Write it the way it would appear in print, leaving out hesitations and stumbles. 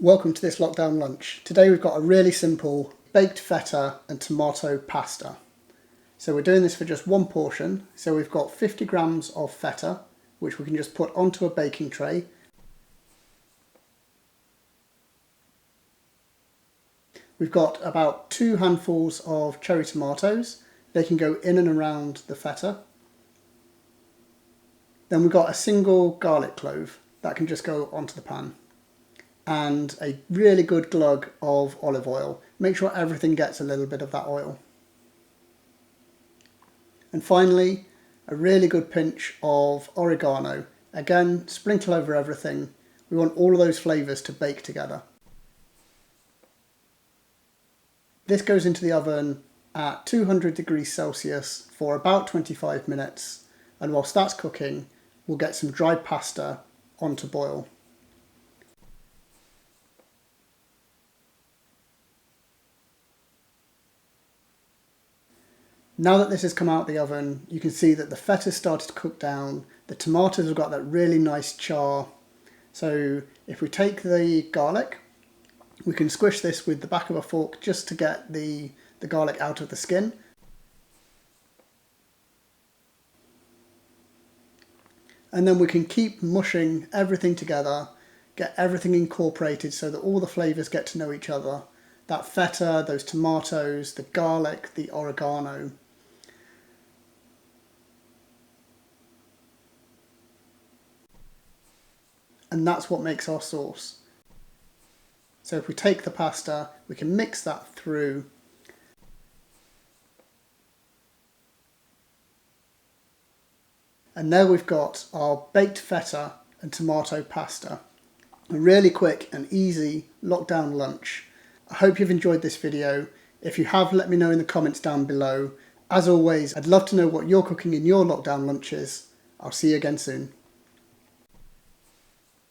Welcome to this lockdown lunch. Today we've got a really simple baked feta and tomato pasta. So we're doing this for just one portion. So we've got 50 grams of feta, which we can just put onto a baking tray. We've got about 2 handfuls of cherry tomatoes. They can go in and around the feta. Then we've got a single garlic clove that can just go onto the pan. And a really good glug of olive oil. Make sure everything gets a little bit of that oil. And finally, a really good pinch of oregano. Again, sprinkle over everything. We want all of those flavours to bake together. This goes into the oven at 200 degrees Celsius for about 25 minutes. And whilst that's cooking, we'll get some dried pasta onto boil. Now that this has come out of the oven, you can see that the feta started to cook down. The tomatoes have got that really nice char. So if we take the garlic, we can squish this with the back of a fork just to get the garlic out of the skin. And then we can keep mushing everything together, get everything incorporated so that all the flavours get to know each other. That feta, those tomatoes, the garlic, the oregano. And that's what makes our sauce. So if we take the pasta, we can mix that through. And now we've got our baked feta and tomato pasta. A really quick and easy lockdown lunch. I hope you've enjoyed this video. If you have, let me know in the comments down below. As always, I'd love to know what you're cooking in your lockdown lunches. I'll see you again soon.